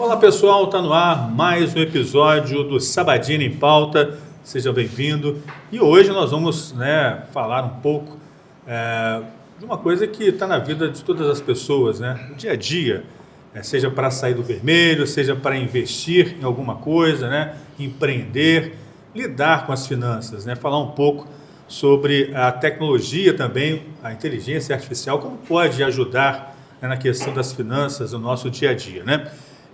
Olá pessoal, está no ar mais um episódio do Sabadini em Pauta, seja bem-vindo. E hoje nós vamos falar um pouco de uma coisa que está na vida de todas as pessoas, o dia a dia, seja para sair do vermelho, seja para investir em alguma coisa, empreender, lidar com as finanças, falar um pouco sobre a tecnologia também, a inteligência artificial, como pode ajudar na questão das finanças no nosso dia a dia,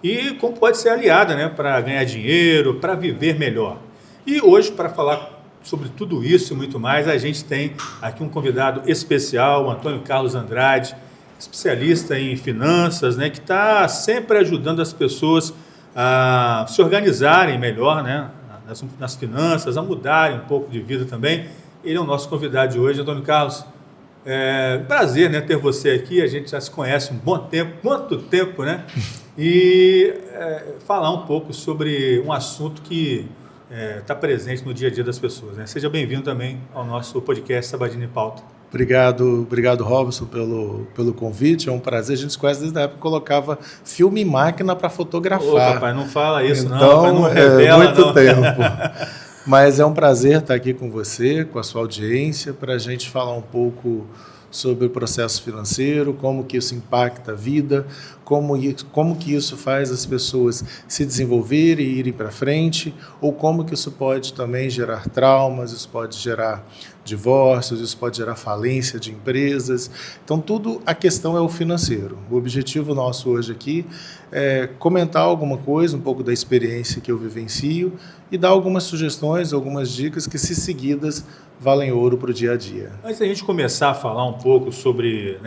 E como pode ser aliada, para ganhar dinheiro, para viver melhor. E hoje, para falar sobre tudo isso e muito mais, a gente tem aqui um convidado especial, o Antônio Carlos Andrade, especialista em finanças, que está sempre ajudando as pessoas a se organizarem melhor, nas finanças, a mudarem um pouco de vida também. Ele é o nosso convidado de hoje. Antônio Carlos, prazer ter você aqui, a gente já se conhece um bom tempo, quanto tempo, E falar um pouco sobre um assunto que está presente no dia a dia das pessoas. Seja bem-vindo também ao nosso podcast Sabadini em Pauta. Obrigado, Robson, pelo convite. É um prazer. A gente se conhece desde a época que colocava filme em máquina para fotografar. Ô, papai, não fala isso, então, não. Papai, não revela, muito tempo. Mas é um prazer estar aqui com você, com a sua audiência, para a gente falar um pouco sobre o processo financeiro, como que isso impacta a vida, como que isso faz as pessoas se desenvolverem e irem para frente, ou como que isso pode também gerar traumas, isso pode gerar divórcios, isso pode gerar falência de empresas. Então, a questão é o financeiro. O objetivo nosso hoje aqui é comentar alguma coisa, um pouco da experiência que eu vivencio e dar algumas sugestões, algumas dicas que, se seguidas, valem ouro para o dia a dia. Antes da gente começar a falar um pouco sobre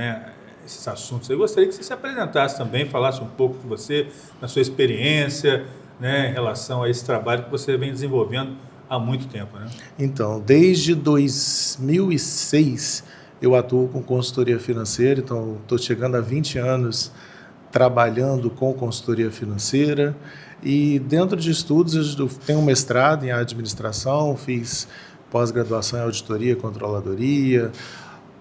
esses assuntos, eu gostaria que você se apresentasse também, falasse um pouco de você, da sua experiência, em relação a esse trabalho que você vem desenvolvendo há muito tempo. Então, desde 2006 eu atuo com consultoria financeira, então estou chegando a 20 anos trabalhando com consultoria financeira e dentro de estudos eu tenho um mestrado em administração, fiz pós-graduação em auditoria e controladoria,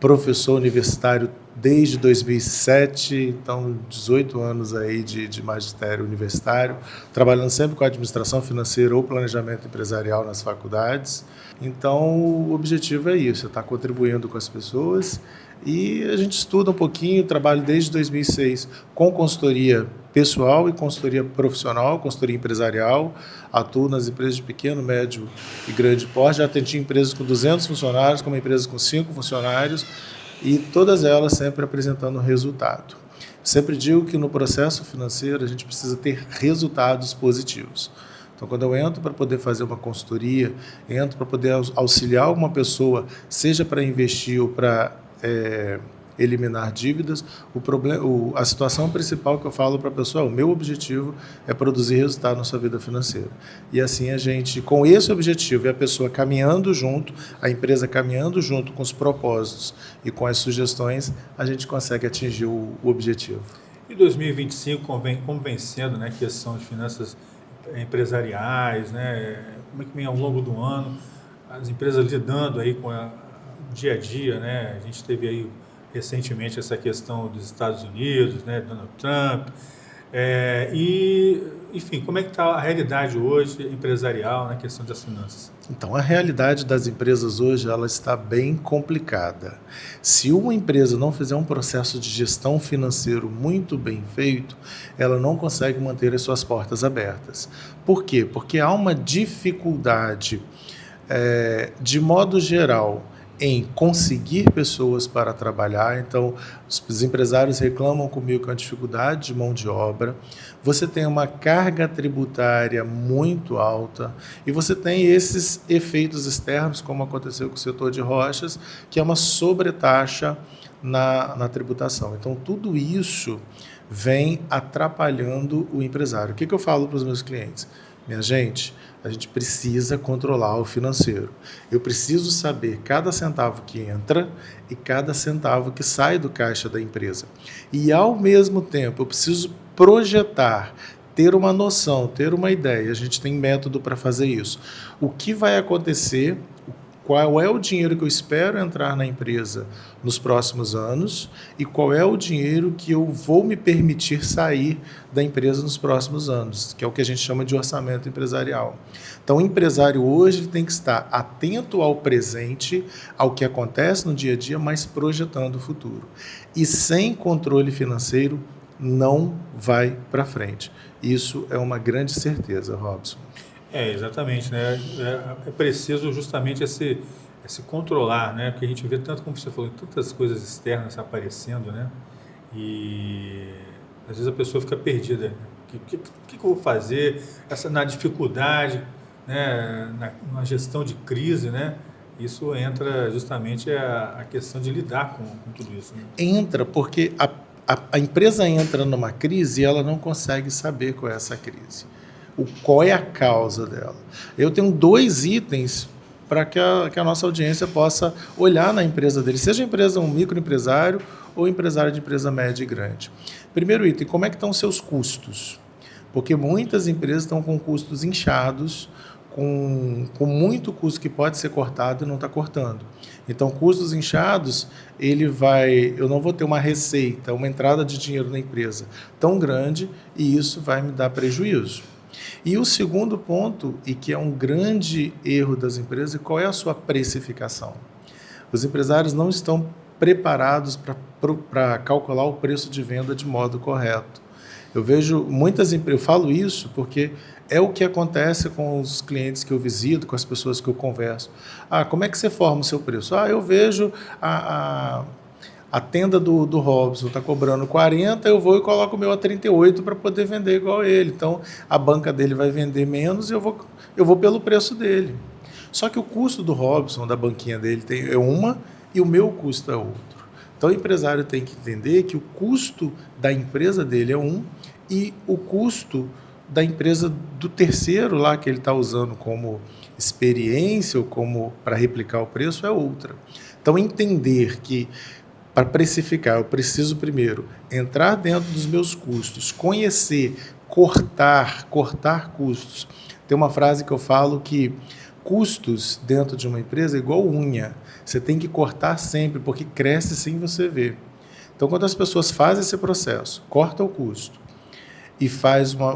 professor universitário desde 2007, então 18 anos aí de magistério universitário, trabalhando sempre com administração financeira ou planejamento empresarial nas faculdades. Então o objetivo é isso, é estar contribuindo com as pessoas e a gente estuda um pouquinho, trabalho desde 2006 com consultoria pessoal e consultoria profissional, consultoria empresarial, atuo nas empresas de pequeno, médio e grande porte, já atendi empresas com 200 funcionários, como empresas com 5 funcionários, e todas elas sempre apresentando resultado. Sempre digo que no processo financeiro a gente precisa ter resultados positivos. Então, quando eu entro para poder fazer uma consultoria, entro para poder auxiliar uma pessoa, seja para investir ou para eliminar dívidas, a situação principal que eu falo para a pessoa, o meu objetivo é produzir resultado na sua vida financeira. E assim a gente, com esse objetivo, e a pessoa caminhando junto, a empresa caminhando junto com os propósitos e com as sugestões, a gente consegue atingir o objetivo. E 2025, como vem sendo, a questão de finanças empresariais, como é que vem ao longo do ano, as empresas lidando aí com o dia a dia, a gente teve aí recentemente essa questão dos Estados Unidos, Donald Trump, enfim, como é que está a realidade hoje empresarial na questão das finanças? Então, a realidade das empresas hoje ela está bem complicada. Se uma empresa não fizer um processo de gestão financeiro muito bem feito, ela não consegue manter as suas portas abertas. Por quê? Porque há uma dificuldade, de modo geral, em conseguir pessoas para trabalhar. Então, os empresários reclamam comigo com a dificuldade de mão de obra, você tem uma carga tributária muito alta e você tem esses efeitos externos, como aconteceu com o setor de rochas, que é uma sobretaxa na tributação. Então, tudo isso vem atrapalhando o empresário. O que eu falo para os meus clientes? Minha gente, a gente precisa controlar o financeiro. Eu preciso saber cada centavo que entra e cada centavo que sai do caixa da empresa. E, ao mesmo tempo, eu preciso projetar, ter uma noção, ter uma ideia. A gente tem método para fazer isso. O que vai acontecer, qual é o dinheiro que eu espero entrar na empresa nos próximos anos e qual é o dinheiro que eu vou me permitir sair da empresa nos próximos anos, que é o que a gente chama de orçamento empresarial. Então, o empresário hoje tem que estar atento ao presente, ao que acontece no dia a dia, mas projetando o futuro. E sem controle financeiro, não vai para frente. Isso é uma grande certeza, Robson. Exatamente, né? É preciso justamente esse controlar, né? Porque a gente vê tanto, como você falou, tantas coisas externas aparecendo, né? E às vezes a pessoa fica perdida. O que eu vou fazer? Na dificuldade, né? Na gestão de crise, né? Isso entra justamente a questão de lidar com tudo isso. Né? Entra, porque a empresa entra numa crise e ela não consegue saber qual é essa crise. Qual é a causa dela. Eu tenho 2 itens para que a nossa audiência possa olhar na empresa dele, seja a empresa um microempresário ou empresário de empresa média e grande. Primeiro item, como é que estão os seus custos? Porque muitas empresas estão com custos inchados, com muito custo que pode ser cortado e não está cortando. Então, custos inchados, eu não vou ter uma receita, uma entrada de dinheiro na empresa tão grande e isso vai me dar prejuízo. E o segundo ponto, e que é um grande erro das empresas, qual é a sua precificação? Os empresários não estão preparados para calcular o preço de venda de modo correto. Eu vejo muitas empresas, eu falo isso porque é o que acontece com os clientes que eu visito, com as pessoas que eu converso. Como é que você forma o seu preço? Eu vejo a tenda do Robson está cobrando 40, eu vou e coloco o meu a 38 para poder vender igual a ele. Então, a banca dele vai vender menos e eu vou pelo preço dele. Só que o custo do Robson, da banquinha dele, é uma e o meu custo é outro. Então, o empresário tem que entender que o custo da empresa dele é um e o custo da empresa do terceiro lá que ele está usando como experiência ou como para replicar o preço é outra. Então, entender que para precificar, eu preciso primeiro entrar dentro dos meus custos, conhecer, cortar custos. Tem uma frase que eu falo que custos dentro de uma empresa é igual unha. Você tem que cortar sempre, porque cresce sem você ver. Então, quando as pessoas fazem esse processo, corta o custo e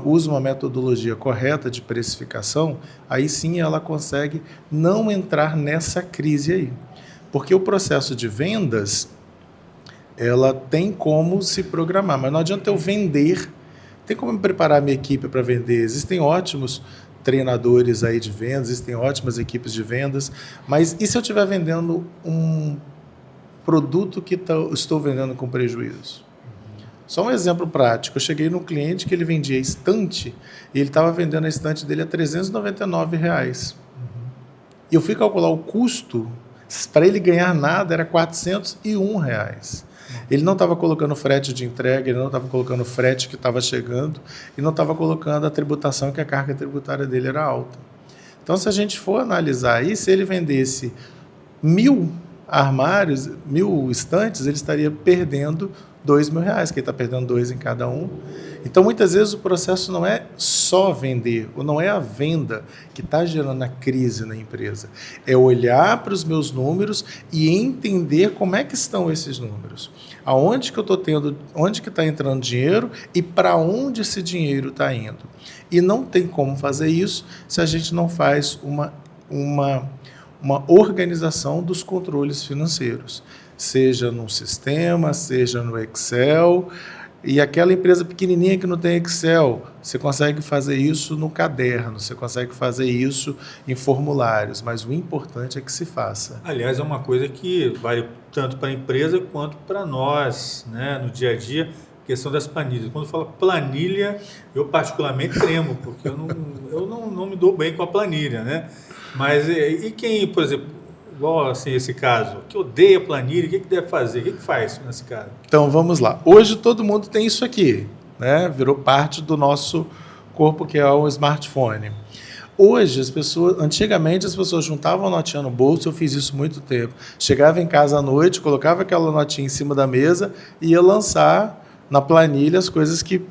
usa uma metodologia correta de precificação, aí sim ela consegue não entrar nessa crise aí. Porque o processo de vendas, ela tem como se programar, mas não adianta eu vender, tem como me preparar a minha equipe para vender. Existem ótimos treinadores aí de vendas, existem ótimas equipes de vendas, mas e se eu estiver vendendo um produto que estou vendendo com prejuízo? Só um exemplo prático, eu cheguei num cliente que ele vendia estante e ele estava vendendo a estante dele a R$399. E eu fui calcular o custo, para ele ganhar nada era R$401. Ele não estava colocando frete de entrega, ele não estava colocando frete que estava chegando e não estava colocando a tributação, que a carga tributária dele era alta. Então, se a gente for analisar aí, se ele vendesse 1.000 armários, 1.000 estantes, ele estaria perdendo R$2.000, que ele está perdendo 2 em cada um. Então, muitas vezes, o processo não é só vender, ou não é a venda que está gerando a crise na empresa. É olhar para os meus números e entender como é que estão esses números. Aonde que eu estou tendo, onde que está entrando dinheiro e para onde esse dinheiro está indo. E não tem como fazer isso se a gente não faz uma organização dos controles financeiros. Seja num sistema, seja no Excel. E aquela empresa pequenininha que não tem Excel, você consegue fazer isso no caderno, você consegue fazer isso em formulários, mas o importante é que se faça. Aliás, é uma coisa que vale tanto para a empresa quanto para nós, né, no dia a dia, a questão das planilhas. Quando fala planilha, eu particularmente tremo, porque eu não me dou bem com a planilha, né? Mas e quem, por exemplo, igual assim, esse caso, que odeia planilha, o que deve fazer? O que faz nesse caso? Então, vamos lá. Hoje todo mundo tem isso aqui, né? Virou parte do nosso corpo, que é o smartphone. Hoje, antigamente as pessoas juntavam a notinha no bolso, eu fiz isso muito tempo. Chegava em casa à noite, colocava aquela notinha em cima da mesa e ia lançar na planilha as coisas que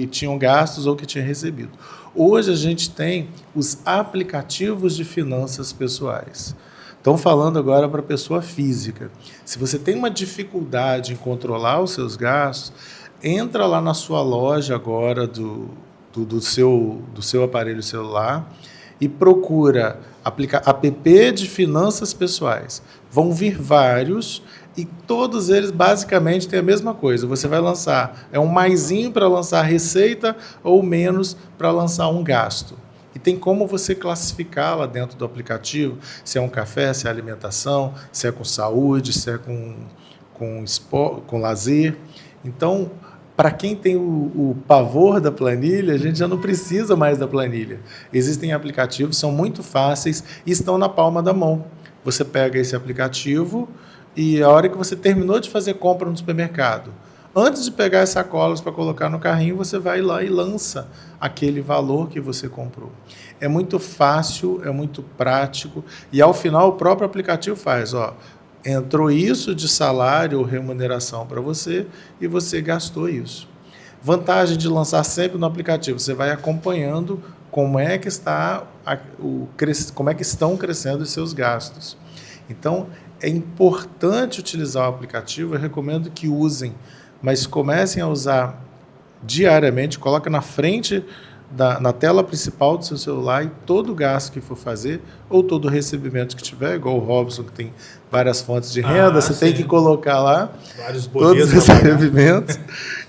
tinham gastos ou que tinha recebido. Hoje a gente tem os aplicativos de finanças pessoais. Estão falando agora para a pessoa física. Se você tem uma dificuldade em controlar os seus gastos, entra lá na sua loja agora do seu aparelho celular e procura app de finanças pessoais. Vão vir vários e todos eles basicamente têm a mesma coisa. Você vai lançar, é um maisinho para lançar receita ou menos para lançar um gasto. E tem como você classificar lá dentro do aplicativo, se é um café, se é alimentação, se é com saúde, se é com lazer. Então, para quem tem o pavor da planilha, a gente já não precisa mais da planilha. Existem aplicativos, são muito fáceis e estão na palma da mão. Você pega esse aplicativo e a hora que você terminou de fazer compra no supermercado, antes de pegar as sacolas para colocar no carrinho, você vai lá e lança aquele valor que você comprou. É muito fácil, é muito prático e ao final o próprio aplicativo faz, entrou isso de salário ou remuneração para você e você gastou isso. Vantagem de lançar sempre no aplicativo, você vai acompanhando como é que estão crescendo os seus gastos. Então, é importante utilizar o aplicativo, eu recomendo que usem, mas comecem a usar diariamente, coloca na frente, na tela principal do seu celular e todo gasto que for fazer, ou todo recebimento que tiver, igual o Robson, que tem várias fontes de renda, você tem que colocar lá vários todos os recebimentos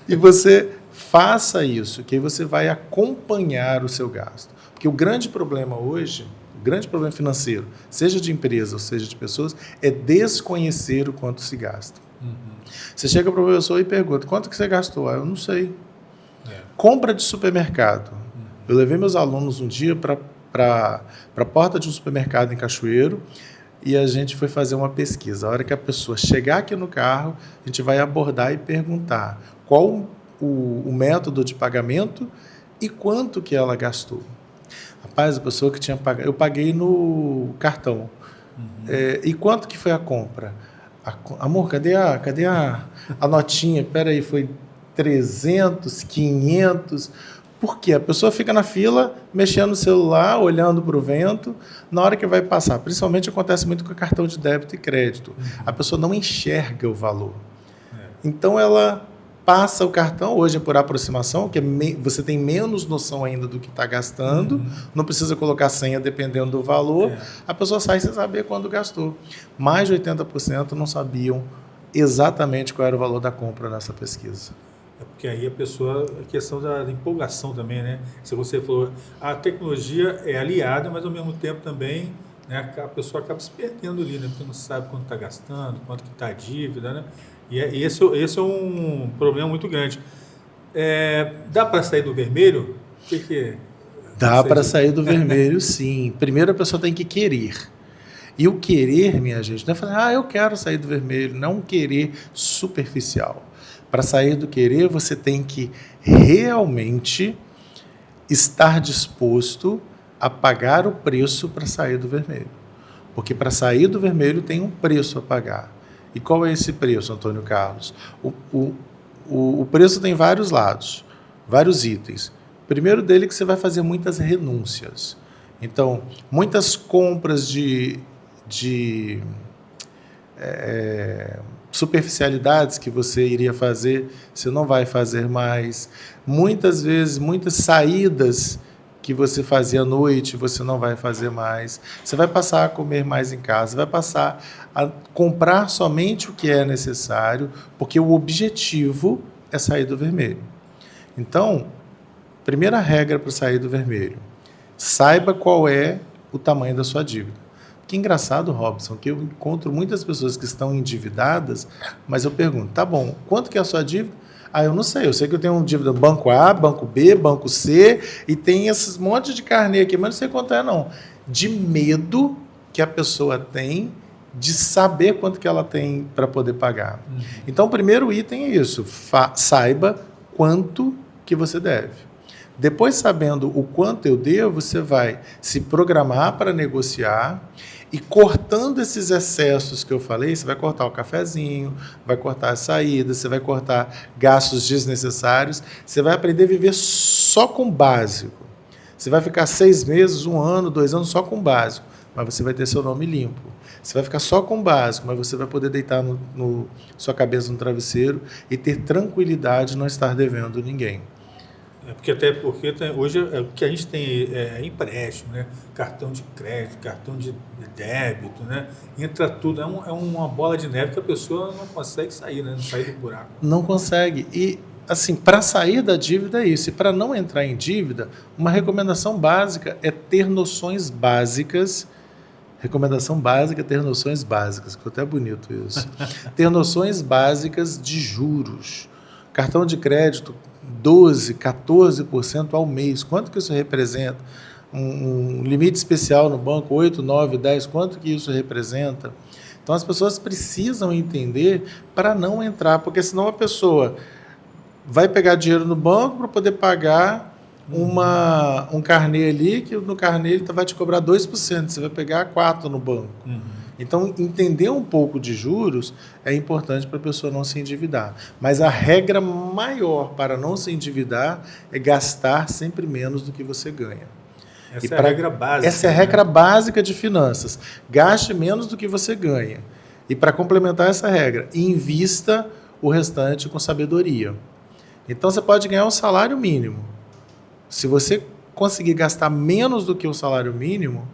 e você faça isso, que aí você vai acompanhar o seu gasto. Porque o grande problema hoje, o grande problema financeiro, seja de empresa ou seja de pessoas, é desconhecer o quanto se gasta. Você chega para o professor e pergunta, quanto que você gastou? Eu não sei. Compra de supermercado. Eu levei meus alunos um dia para a porta de um supermercado em Cachoeiro e a gente foi fazer uma pesquisa. A hora que a pessoa chegar aqui no carro, a gente vai abordar e perguntar qual o método de pagamento e quanto que ela gastou. Rapaz, a pessoa que tinha pagado... Eu paguei no cartão. E quanto que foi a compra? Amor, cadê a notinha? Espera aí, foi 300, 500... Por quê? A pessoa fica na fila, mexendo no celular, olhando para o vento, na hora que vai passar. Principalmente acontece muito com cartão de débito e crédito. A pessoa não enxerga o valor. Então, ela passa o cartão, hoje é por aproximação, que você tem menos noção ainda do que está gastando, não precisa colocar senha dependendo do valor, a pessoa sai sem saber quando gastou. Mais de 80% não sabiam exatamente qual era o valor da compra nessa pesquisa. É porque aí a questão da empolgação também, né? Se você falou, a tecnologia é aliada, mas ao mesmo tempo também, né, a pessoa acaba se perdendo ali, né? Porque não sabe quanto está gastando, quanto que está a dívida, né? E esse é um problema muito grande. Dá para sair do vermelho? O que é? Dá para sair do vermelho, sim. Primeiro a pessoa tem que querer. E o querer, minha gente, não é falar, eu quero sair do vermelho, não um querer superficial. Para sair do querer, você tem que realmente estar disposto a pagar o preço para sair do vermelho. Porque para sair do vermelho tem um preço a pagar. E qual é esse preço, Antônio Carlos? O preço tem vários lados, vários itens. O primeiro dele é que você vai fazer muitas renúncias. Então, muitas compras de superficialidades que você iria fazer, você não vai fazer mais. Muitas vezes, muitas saídas que você fazia à noite, você não vai fazer mais. Você vai passar a comer mais em casa, vai passar a comprar somente o que é necessário, porque o objetivo é sair do vermelho. Então, primeira regra para sair do vermelho, saiba qual é o tamanho da sua dívida. Que engraçado, Robson, que eu encontro muitas pessoas que estão endividadas, mas eu pergunto, tá bom, quanto que é a sua dívida? Eu não sei, eu sei que eu tenho uma dívida no banco A, banco B, banco C, e tem esses monte de carnê aqui, mas não sei quanto é não. De medo que a pessoa tem de saber quanto que ela tem para poder pagar. Então, o primeiro item é isso, saiba quanto que você deve. Depois, sabendo o quanto eu devo, você vai se programar para negociar e cortando esses excessos que eu falei, você vai cortar o cafezinho, vai cortar as saídas, você vai cortar gastos desnecessários, você vai aprender a viver só com o básico. Você vai ficar 6 meses, 1 ano, 2 anos só com o básico, mas você vai ter seu nome limpo. Você vai ficar só com o básico, mas você vai poder deitar sua cabeça no travesseiro e ter tranquilidade de não estar devendo ninguém. Até porque hoje o que a gente tem é empréstimo, né? Cartão de crédito, cartão de débito, né? Entra tudo, é uma bola de neve que a pessoa não consegue sair, né? Não sair do buraco. Não consegue. E, assim, para sair da dívida é isso. E para não entrar em dívida, uma recomendação básica é ter noções básicas. Recomendação básica é ter noções básicas, ficou até bonito isso. Ter noções básicas de juros. Cartão de crédito, 12%, 14% ao mês. Quanto que isso representa? Um limite especial no banco, 8, 9, 10, quanto que isso representa? Então, as pessoas precisam entender para não entrar, porque senão a pessoa vai pegar dinheiro no banco para poder pagar um carnê ali, que no carnê ele vai te cobrar 2%, você vai pegar 4% no banco. Então, entender um pouco de juros é importante para a pessoa não se endividar. Mas a regra maior para não se endividar é gastar sempre menos do que você ganha. Essa é a regra básica. Essa é a regra básica de finanças. Gaste menos do que você ganha. E para complementar essa regra, invista o restante com sabedoria. Então, você pode ganhar um salário mínimo. Se você conseguir gastar menos do que o salário mínimo,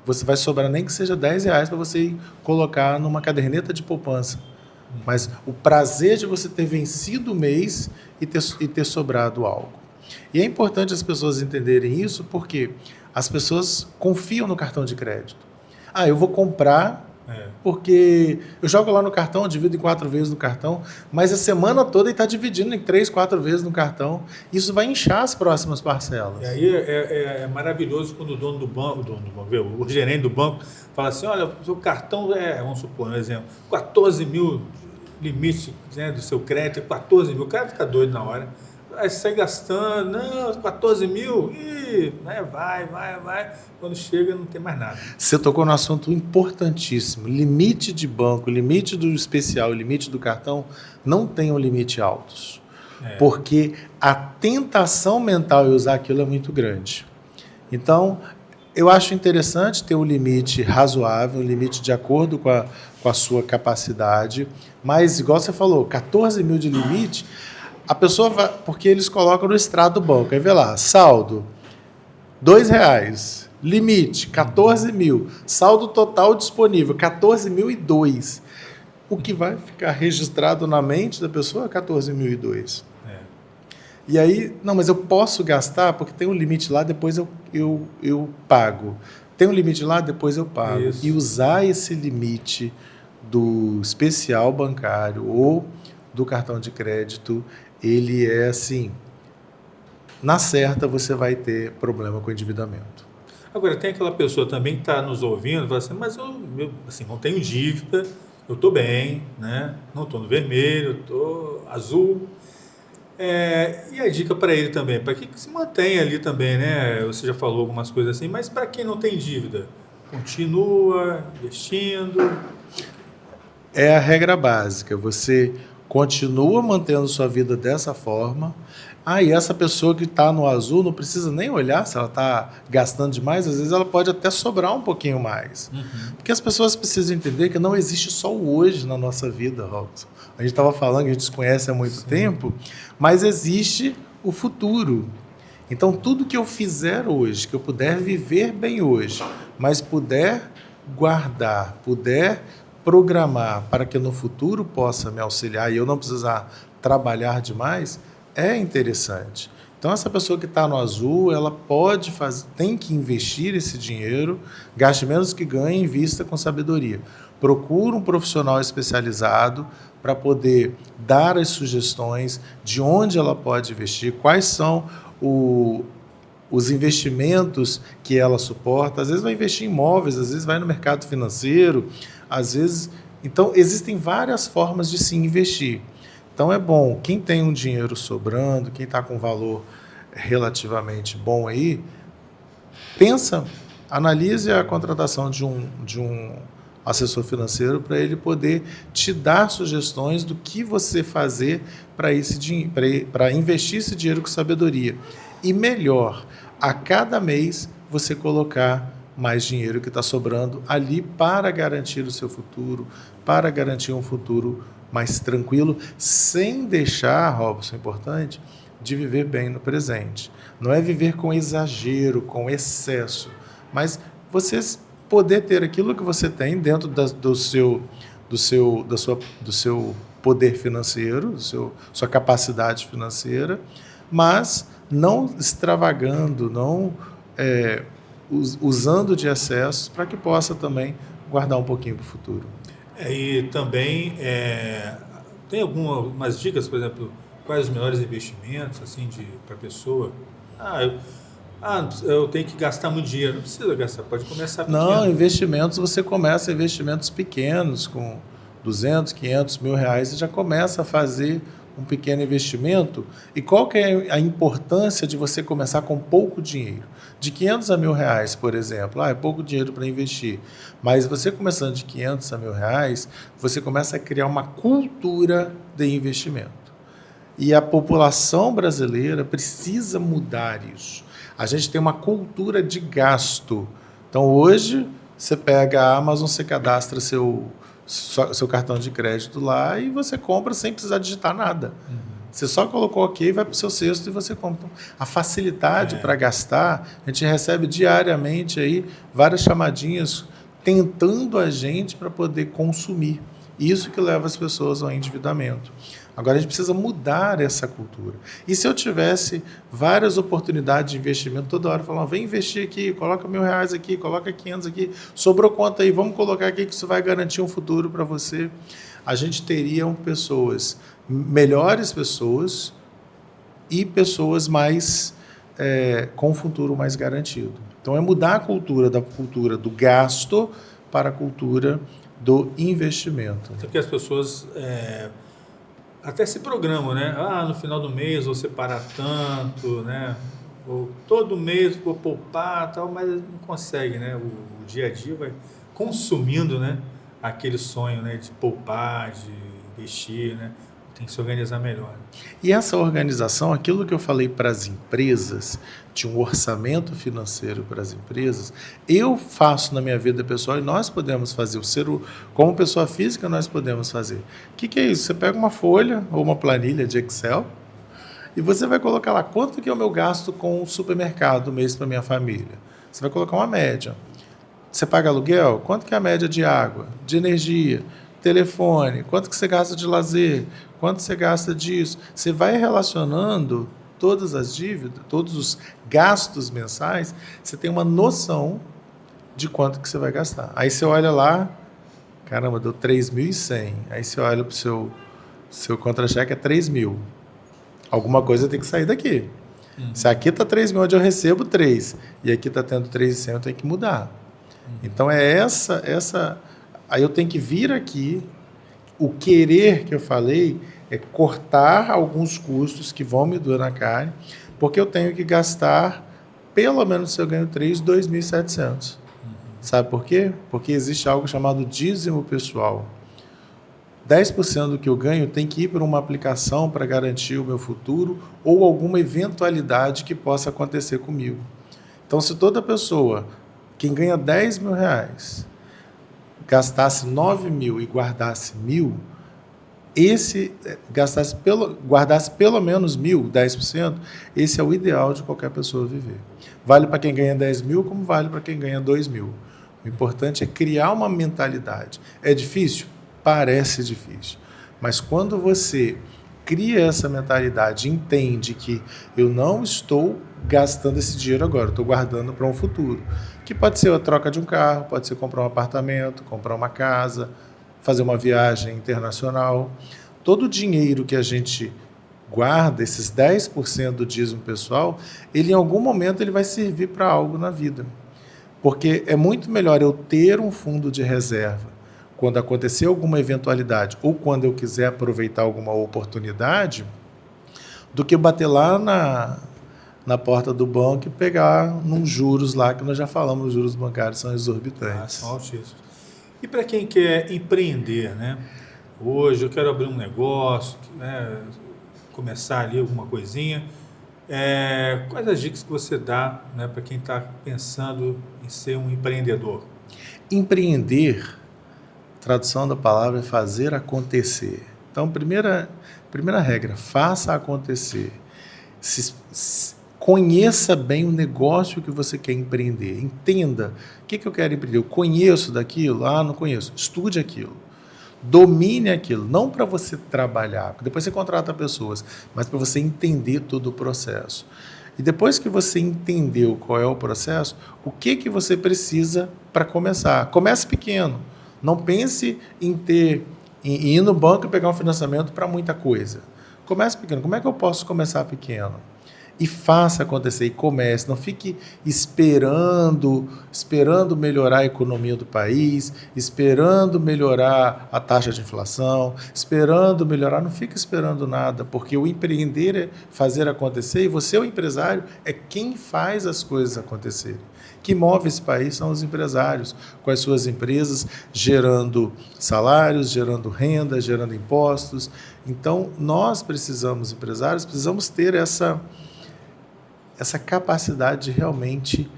você vai sobrar nem que seja R$10 para você colocar numa caderneta de poupança. Mas o prazer de você ter vencido o mês e ter sobrado algo. E é importante as pessoas entenderem isso porque as pessoas confiam no cartão de crédito. Eu vou comprar porque eu jogo lá no cartão, divido em 4 vezes no cartão, mas a semana toda ele está dividindo em 3, 4 vezes no cartão. Isso vai inchar as próximas parcelas. E aí é maravilhoso quando o dono do banco, o gerente do banco, fala assim, olha, o seu cartão vamos supor, um exemplo, 14 mil limite, né, do seu crédito, 14 mil, o cara fica doido na hora. Aí sai gastando, não, 14 mil, né, vai. Quando chega, não tem mais nada. Você tocou num assunto importantíssimo. Limite de banco, limite do especial, limite do cartão, não tenham limite altos. Porque a tentação mental de usar aquilo é muito grande. Então, eu acho interessante ter um limite razoável, um limite de acordo com a sua capacidade. Mas, igual você falou, 14 mil de limite... A pessoa vai, porque eles colocam no extrato do banco, aí vê lá, saldo, R$2, limite, 14 mil, saldo total disponível, 14.002. O que vai ficar registrado na mente da pessoa é 14.002. E aí, não, mas eu posso gastar porque tem um limite lá, depois eu pago. Tem um limite lá, depois eu pago. Isso. E usar esse limite do especial bancário ou do cartão de crédito, ele é assim, na certa você vai ter problema com endividamento. Agora, tem aquela pessoa também que está nos ouvindo e fala assim, mas eu assim, não tenho dívida, eu estou bem, né? Não estou no vermelho, estou azul. E a dica para ele também, para que se mantenha ali também, né? Você já falou algumas coisas assim, mas para quem não tem dívida, continua investindo. É a regra básica, você continua mantendo sua vida dessa forma. E essa pessoa que está no azul não precisa nem olhar se ela está gastando demais, às vezes ela pode até sobrar um pouquinho mais. Porque as pessoas precisam entender que não existe só o hoje na nossa vida, Robson. A gente estava falando que a gente se conhece há muito tempo, mas existe o futuro. Então, tudo que eu fizer hoje, que eu puder viver bem hoje, mas puder guardar, puder programar para que no futuro possa me auxiliar e eu não precisar trabalhar demais, é interessante. Então, essa pessoa que está no azul, ela tem que investir esse dinheiro, gaste menos que ganhe, invista com sabedoria. Procura um profissional especializado para poder dar as sugestões de onde ela pode investir, quais são os investimentos que ela suporta. Às vezes vai investir em imóveis, às vezes vai no mercado financeiro, às vezes... Então, existem várias formas de se investir. Então, é bom, quem tem um dinheiro sobrando, quem está com um valor relativamente bom aí, analise a contratação de um assessor financeiro para ele poder te dar sugestões do que você fazer para investir esse dinheiro com sabedoria. E melhor, a cada mês você colocar mais dinheiro que está sobrando ali para garantir o seu futuro, para garantir um futuro mais tranquilo, sem deixar, Robson, importante, de viver bem no presente. Não é viver com exagero, com excesso, mas você poder ter aquilo que você tem dentro do seu poder financeiro, sua capacidade financeira, mas não extravagando, não usando de excessos para que possa também guardar um pouquinho para o futuro. E também tem algumas dicas, por exemplo, quais os melhores investimentos assim para a pessoa? Eu tenho que gastar muito dinheiro. Não precisa gastar, pode começar pequeno. Não, investimentos, você começa investimentos pequenos, com 200, 500 mil reais, e já começa a fazer um pequeno investimento. E qual que é a importância de você começar com pouco dinheiro? De 500 a mil reais, por exemplo, é pouco dinheiro para investir. Mas você começando de 500 a mil reais, você começa a criar uma cultura de investimento. E a população brasileira precisa mudar isso. A gente tem uma cultura de gasto. Então, hoje, você pega a Amazon, você cadastra seu cartão de crédito lá e você compra sem precisar digitar nada. Você só colocou OK, vai para o seu cesto e você compra. Então, a facilidade para gastar, a gente recebe diariamente aí várias chamadinhas tentando a gente para poder consumir. Isso que leva as pessoas ao endividamento. Agora, a gente precisa mudar essa cultura. E se eu tivesse várias oportunidades de investimento, toda hora falando, vem investir aqui, coloca R$1.000 aqui, coloca 500 aqui, sobrou quanto aí, vamos colocar aqui que isso vai garantir um futuro para você. A gente teria melhores pessoas e pessoas mais com um futuro mais garantido. Então, é mudar a cultura da cultura do gasto para a cultura do investimento. Até porque as pessoas até se programam, né? No final do mês vou separar tanto, né? Ou todo mês vou poupar, tal, mas não consegue, né? O dia a dia vai consumindo, né? Aquele sonho, né? De poupar, de investir, né? Tem que se organizar melhor. E essa organização, aquilo que eu falei para as empresas, de um orçamento financeiro para as empresas, eu faço na minha vida pessoal e nós podemos fazer. Como pessoa física, nós podemos fazer. O que é isso? Você pega uma folha ou uma planilha de Excel e você vai colocar lá quanto que é o meu gasto com o supermercado do mês para minha família. Você vai colocar uma média. Você paga aluguel? Quanto que é a média de água, de energia, telefone? Quanto que você gasta de lazer? Quanto você gasta disso? Você vai relacionando todas as dívidas, todos os gastos mensais, você tem uma noção de quanto que você vai gastar. Aí você olha lá, caramba, deu 3.100. Aí você olha para o seu contra-cheque, é 3.000. Alguma coisa tem que sair daqui. Se aqui está 3.000, onde eu recebo 3, e aqui está tendo 3.100, eu tenho que mudar. Então é essa... Aí eu tenho que vir aqui, o querer que eu falei é cortar alguns custos que vão me doer na carne, porque eu tenho que gastar, pelo menos se eu ganho 3, 2.700. Sabe por quê? Porque existe algo chamado dízimo pessoal. 10% do que eu ganho tem que ir para uma aplicação para garantir o meu futuro ou alguma eventualidade que possa acontecer comigo. Então, se toda pessoa, quem ganha 10 mil reais, gastasse 9.000 e guardasse 1.000, guardasse pelo menos 1.000, 10%, esse é o ideal de qualquer pessoa viver. Vale para quem ganha 10.000, como vale para quem ganha 2.000. O importante é criar uma mentalidade. É difícil? Parece difícil. Mas quando você cria essa mentalidade, entende que eu não estou gastando esse dinheiro agora, estou guardando para um futuro. Que pode ser a troca de um carro, pode ser comprar um apartamento, comprar uma casa, fazer uma viagem internacional. Todo o dinheiro que a gente guarda, esses 10% do dízimo pessoal, ele em algum momento ele vai servir para algo na vida. Porque é muito melhor eu ter um fundo de reserva quando acontecer alguma eventualidade ou quando eu quiser aproveitar alguma oportunidade, do que bater lá na porta do banco e pegar nos juros lá, que nós já falamos, os juros bancários são exorbitantes. São altíssimos. E para quem quer empreender, né? Hoje eu quero abrir um negócio, né? Começar ali alguma coisinha. Quais as dicas que você dá, né, para quem está pensando em ser um empreendedor? Empreender, tradução da palavra é fazer acontecer. Então, primeira regra, faça acontecer. Conheça bem o negócio que você quer empreender. Entenda, o que eu quero empreender? Eu conheço daquilo? Ah, não conheço. Estude aquilo. Domine aquilo, não para você trabalhar, depois você contrata pessoas, mas para você entender todo o processo. E depois que você entendeu qual é o processo, o que você precisa para começar? Comece pequeno. Não pense em ir no banco e pegar um financiamento para muita coisa. Comece pequeno. Como é que eu posso começar pequeno? E faça acontecer, e comece. Não fique esperando melhorar a economia do país, esperando melhorar a taxa de inflação, esperando melhorar. Não fique esperando nada, porque o empreender é fazer acontecer, e você, o empresário, é quem faz as coisas acontecerem. Que move esse país são os empresários, com as suas empresas, gerando salários, gerando renda, gerando impostos. Então, nós precisamos, empresários, precisamos ter essa capacidade de realmente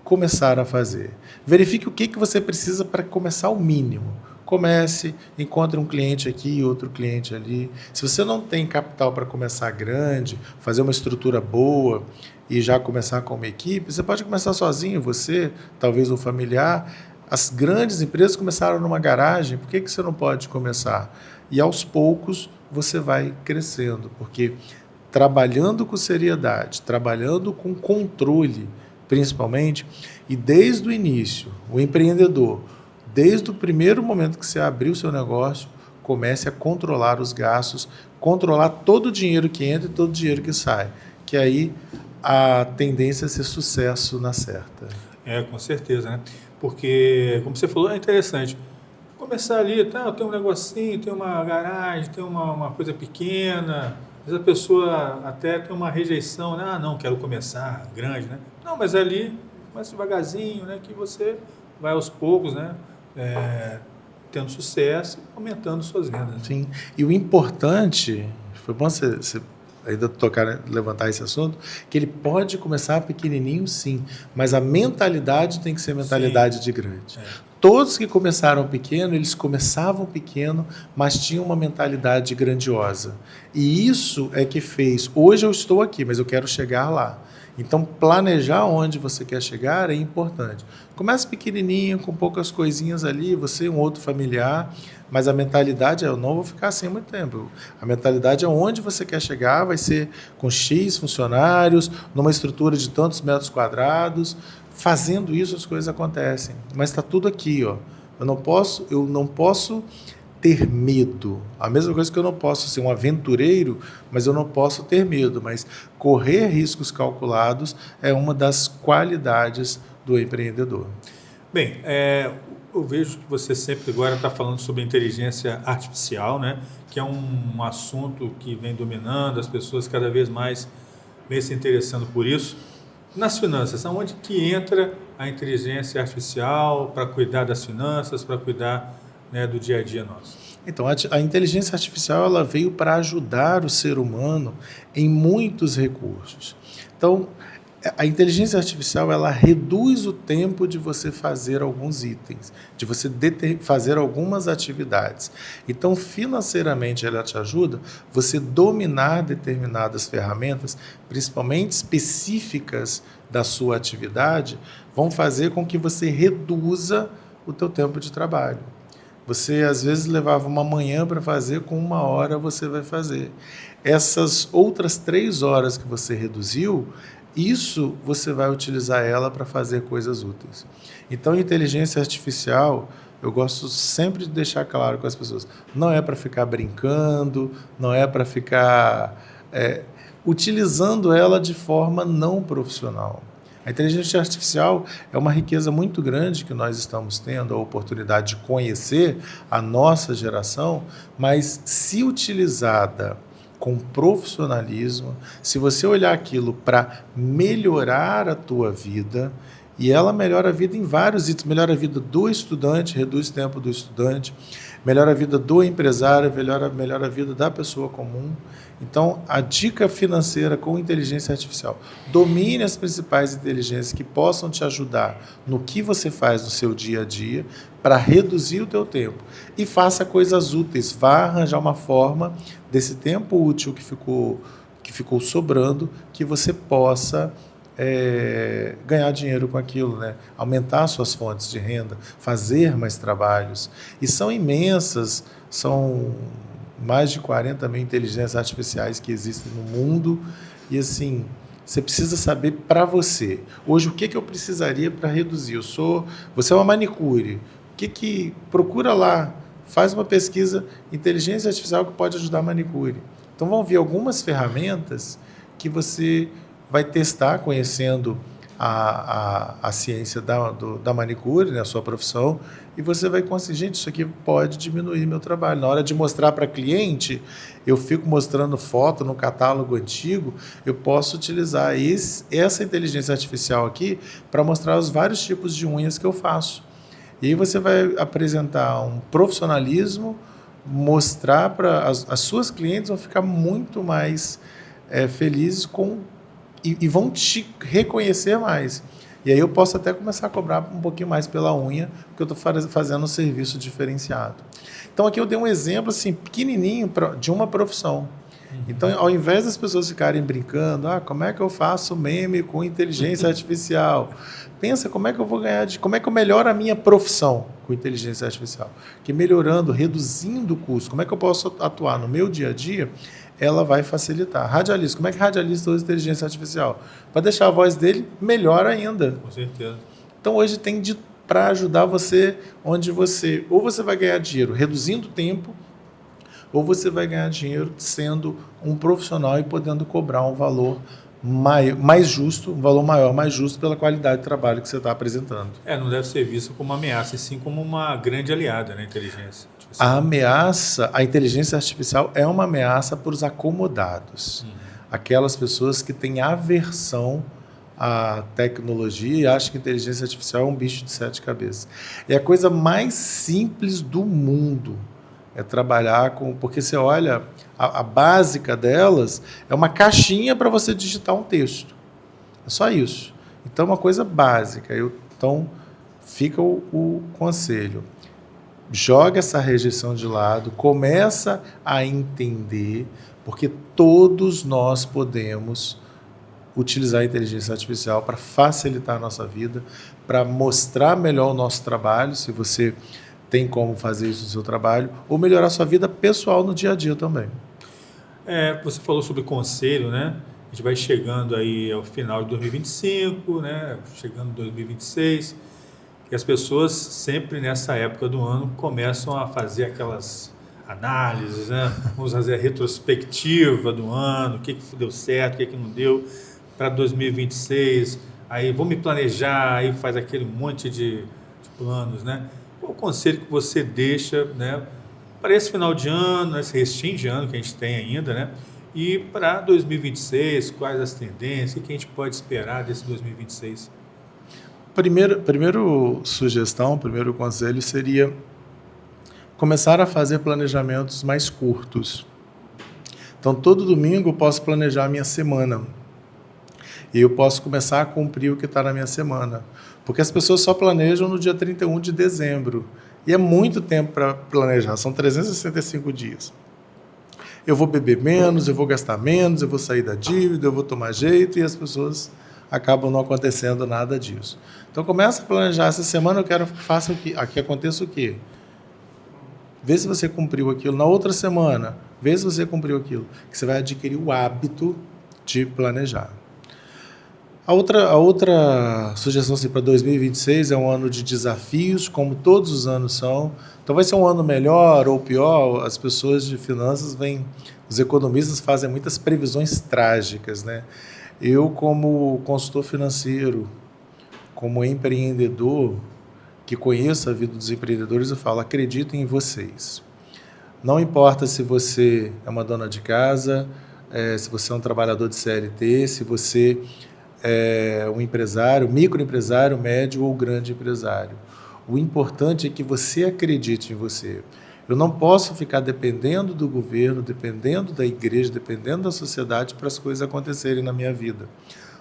começar a fazer. Verifique o que você precisa para começar o mínimo. Comece, encontre um cliente aqui, outro cliente ali. Se você não tem capital para começar grande, fazer uma estrutura boa e já começar com uma equipe, você pode começar sozinho, você, talvez um familiar. As grandes empresas começaram numa garagem, por que você não pode começar? E aos poucos você vai crescendo, porque trabalhando com seriedade, trabalhando com controle, principalmente, e desde o início, o empreendedor, desde o primeiro momento que você abriu o seu negócio, comece a controlar os gastos, controlar todo o dinheiro que entra e todo o dinheiro que sai, que aí a tendência é ser sucesso na certa. Com certeza, né? Porque, como você falou, é interessante. Começar ali, tá, tem um negocinho, tem uma garagem, tem uma coisa pequena. Às vezes a pessoa até tem uma rejeição, né? Ah, não, quero começar grande, né? Não, mas ali, começa devagarzinho, né? Que você vai aos poucos, né? Tendo sucesso, aumentando suas vendas. Né? Sim, e o importante, foi bom você ainda levantar esse assunto, que ele pode começar pequenininho, sim, mas a mentalidade tem que ser mentalidade de grande. Todos que começaram pequeno, eles começavam pequeno, mas tinham uma mentalidade grandiosa. E isso é que fez, hoje eu estou aqui, mas eu quero chegar lá. Então, planejar onde você quer chegar é importante. Comece pequenininho, com poucas coisinhas ali, você e um outro familiar, mas a mentalidade é, eu não vou ficar assim há muito tempo. A mentalidade é onde você quer chegar, vai ser com X funcionários, numa estrutura de tantos metros quadrados. Fazendo isso, as coisas acontecem. Mas está tudo aqui, ó. Eu não posso ter medo. A mesma coisa que eu não posso ser um aventureiro, mas eu não posso ter medo. Mas correr riscos calculados é uma das qualidades do empreendedor. Bem, eu vejo que você sempre agora está falando sobre inteligência artificial, né? Que é um assunto que vem dominando, as pessoas cada vez mais vêm se interessando por isso. Nas finanças, onde que entra a inteligência artificial para cuidar das finanças, para cuidar, né, do dia a dia nosso? Então, a inteligência artificial ela veio para ajudar o ser humano em muitos recursos. Então, a inteligência artificial ela reduz o tempo de você fazer alguns itens, de você fazer algumas atividades. Então, financeiramente, ela te ajuda você dominar determinadas ferramentas, principalmente específicas da sua atividade, vão fazer com que você reduza o teu tempo de trabalho. Você, às vezes, levava uma manhã para fazer, com 1 hora você vai fazer. Essas outras 3 horas que você reduziu, isso você vai utilizar ela para fazer coisas úteis. Então, inteligência artificial, eu gosto sempre de deixar claro com as pessoas, não é para ficar brincando, não é para ficar utilizando ela de forma não profissional. A inteligência artificial é uma riqueza muito grande que nós estamos tendo, a oportunidade de conhecer a nossa geração, mas se utilizada com profissionalismo, se você olhar aquilo para melhorar a tua vida, e ela melhora a vida em vários itens, melhora a vida do estudante, reduz o tempo do estudante, melhora a vida do empresário, melhora a vida da pessoa comum. Então, a dica financeira com inteligência artificial. Domine as principais inteligências que possam te ajudar no que você faz no seu dia a dia para reduzir o teu tempo. E faça coisas úteis. Vá arranjar uma forma desse tempo útil que ficou sobrando, que você possa ganhar dinheiro com aquilo, né? Aumentar suas fontes de renda, fazer mais trabalhos. E são imensas, são mais de 40 mil inteligências artificiais que existem no mundo. E assim, você precisa saber para você. Hoje, o que eu precisaria para reduzir? Você é uma manicure. Procura lá, faz uma pesquisa, inteligência artificial que pode ajudar a manicure. Então, vão vir algumas ferramentas que você vai testar conhecendo a ciência da manicure, né, a sua profissão, e você vai conseguir, gente, isso aqui pode diminuir meu trabalho. Na hora de mostrar para cliente, eu fico mostrando foto no catálogo antigo, eu posso utilizar essa inteligência artificial aqui para mostrar os vários tipos de unhas que eu faço. E aí você vai apresentar um profissionalismo, mostrar para as suas clientes, vão ficar muito mais felizes e vão te reconhecer mais. E aí eu posso até começar a cobrar um pouquinho mais pela unha, porque eu estou fazendo um serviço diferenciado. Então aqui eu dei um exemplo assim, pequenininho de uma profissão. Então, ao invés das pessoas ficarem brincando, como é que eu faço meme com inteligência artificial? Pensa como é que eu vou como é que eu melhoro a minha profissão com inteligência artificial? Que melhorando, reduzindo o custo, como é que eu posso atuar no meu dia a dia? Ela vai facilitar. Radialista, como é que radialista usa inteligência artificial? Para deixar a voz dele melhor ainda. Com certeza. Então, hoje tem para ajudar você, onde ou você vai ganhar dinheiro reduzindo o tempo, ou você vai ganhar dinheiro sendo um profissional e podendo cobrar um valor mais justo, um valor maior, mais justo pela qualidade de trabalho que você está apresentando. Não deve ser visto como uma ameaça, e sim como uma grande aliada na inteligência artificial. A inteligência artificial é uma ameaça para os acomodados. Aquelas pessoas que têm aversão à tecnologia e acham que a inteligência artificial é um bicho de 7 cabeças. É a coisa mais simples do mundo. É trabalhar porque você olha, a básica delas é uma caixinha para você digitar um texto. É só isso. Então, é uma coisa básica. Então, fica o conselho. Joga essa rejeição de lado, começa a entender, porque todos nós podemos utilizar a inteligência artificial para facilitar a nossa vida, para mostrar melhor o nosso trabalho, se você tem como fazer isso no seu trabalho, ou melhorar a sua vida pessoal no dia a dia também. Você falou sobre conselho, né? A gente vai chegando aí ao final de 2025, né? Chegando em 2026, e as pessoas sempre nessa época do ano começam a fazer aquelas análises, né? Vamos fazer a retrospectiva do ano, o que deu certo, o que não deu para 2026, aí vou me planejar, aí faz aquele monte de planos, né? Qual o conselho que você deixa, né, para esse final de ano, esse restinho de ano que a gente tem ainda, né? E para 2026, quais as tendências, o que a gente pode esperar desse 2026? Primeiro sugestão, primeiro conselho seria começar a fazer planejamentos mais curtos. Então, todo domingo eu posso planejar a minha semana. E eu posso começar a cumprir o que está na minha semana. Porque as pessoas só planejam no dia 31 de dezembro. E é muito tempo para planejar, são 365 dias. Eu vou beber menos, eu vou gastar menos, eu vou sair da dívida, eu vou tomar jeito, e as pessoas acabam não acontecendo nada disso. Então, começa a planejar. Essa semana eu quero que faça que aconteça o quê? Vê se você cumpriu aquilo. Na outra semana, vê se você cumpriu aquilo. Que você vai adquirir o hábito de planejar. A outra sugestão assim, para 2026 é um ano de desafios, como todos os anos são. Então vai ser um ano melhor ou pior. As pessoas de finanças os economistas fazem muitas previsões trágicas, né? Eu, como consultor financeiro, como empreendedor, que conheço a vida dos empreendedores, eu falo, acreditem em vocês. Não importa se você é uma dona de casa, se você é um trabalhador de CLT, se você um empresário, microempresário, médio ou grande empresário. O importante é que você acredite em você. Eu não posso ficar dependendo do governo, dependendo da igreja, dependendo da sociedade para as coisas acontecerem na minha vida.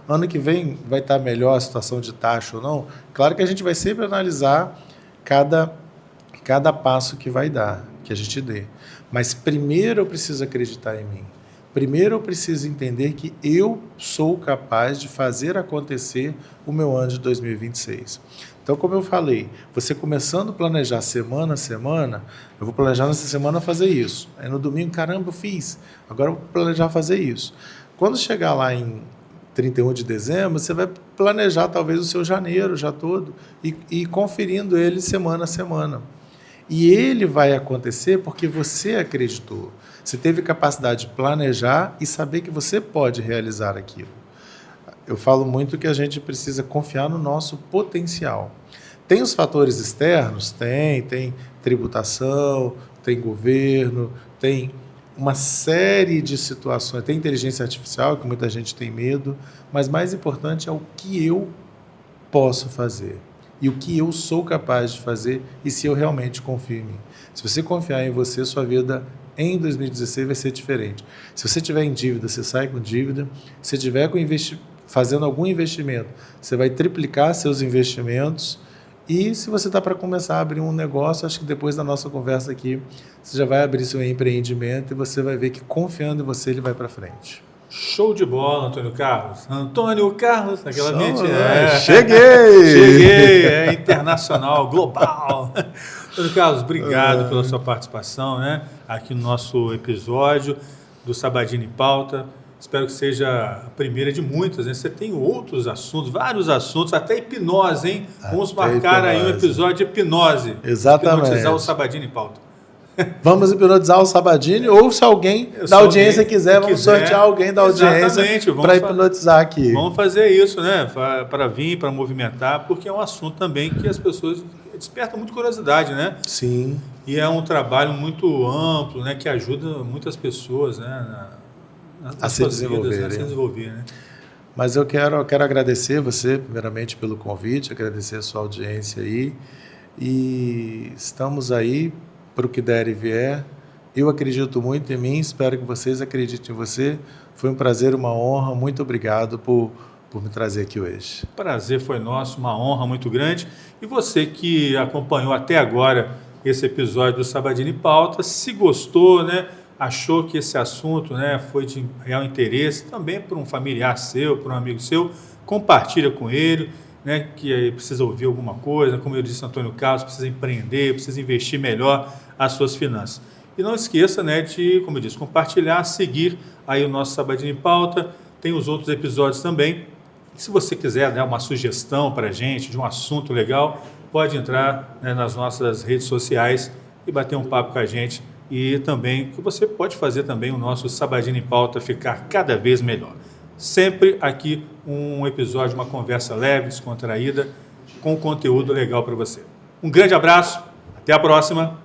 Ano que vem vai estar melhor a situação de taxa ou não? Claro que a gente vai sempre analisar cada passo que vai dar, que a gente dê. Mas primeiro eu preciso acreditar em mim. Primeiro eu preciso entender que eu sou capaz de fazer acontecer o meu ano de 2026. Então, como eu falei, você começando a planejar semana a semana, eu vou planejar nessa semana fazer isso. Aí no domingo, caramba, eu fiz. Agora eu vou planejar fazer isso. Quando chegar lá em 31 de dezembro, você vai planejar talvez o seu janeiro já todo e conferindo ele semana a semana. E ele vai acontecer porque você acreditou. Você teve capacidade de planejar e saber que você pode realizar aquilo. Eu falo muito que a gente precisa confiar no nosso potencial. Tem os fatores externos? Tem tributação, tem governo, tem uma série de situações. Tem inteligência artificial, que muita gente tem medo, mas mais importante é o que eu posso fazer e o que eu sou capaz de fazer e se eu realmente confio em mim. Se você confiar em você, sua vida em 2016 vai ser diferente. Se você tiver em dívida, você sai com dívida. Se tiver fazendo algum investimento, você vai triplicar seus investimentos. E se você está para começar a abrir um negócio, acho que depois da nossa conversa aqui, você já vai abrir seu empreendimento e você vai ver que confiando em você, ele vai para frente. Show de bola, Antônio Carlos. Antônio Carlos, naquela mente. Cheguei! É internacional, global. Antônio Carlos, obrigado pela sua participação, né, aqui no nosso episódio do Sabadini em Pauta. Espero que seja a primeira de muitas, né? Você tem outros assuntos, vários assuntos, até hipnose, hein? Vamos marcar aí um episódio de hipnose. Exatamente. Hipnotizar o Sabadini em Pauta. Vamos hipnotizar o Sabadini, ou se alguém da audiência quiser, vamos sortear alguém da audiência para hipnotizar aqui. Vamos fazer isso, né? Para vir, para movimentar, porque é um assunto também que as pessoas despertam muito curiosidade, né? Sim. E é um trabalho muito amplo, né? Que ajuda muitas pessoas, né? A se desenvolver. Né? Mas eu quero agradecer você, primeiramente, pelo convite, agradecer a sua audiência aí. E estamos aí para o que der e vier. Eu acredito muito em mim, espero que vocês acreditem em você. Foi um prazer, uma honra. Muito obrigado por me trazer aqui hoje. O prazer foi nosso, uma honra muito grande. E você que acompanhou até agora esse episódio do Sabadini em Pauta, se gostou, né? Achou que esse assunto, né, foi de real interesse, também para um familiar seu, para um amigo seu, compartilha com ele, né, que precisa ouvir alguma coisa, como eu disse, Antônio Carlos, precisa empreender, precisa investir melhor as suas finanças. E não esqueça, né, de, como eu disse, compartilhar, seguir aí o nosso Sabadini em Pauta, tem os outros episódios também. E se você quiser dar uma sugestão para a gente de um assunto legal, pode entrar, né, nas nossas redes sociais e bater um papo com a gente. E também que você pode fazer também o nosso Sabadini em Pauta ficar cada vez melhor. Sempre aqui um episódio, uma conversa leve, descontraída, com conteúdo legal para você. Um grande abraço, até a próxima.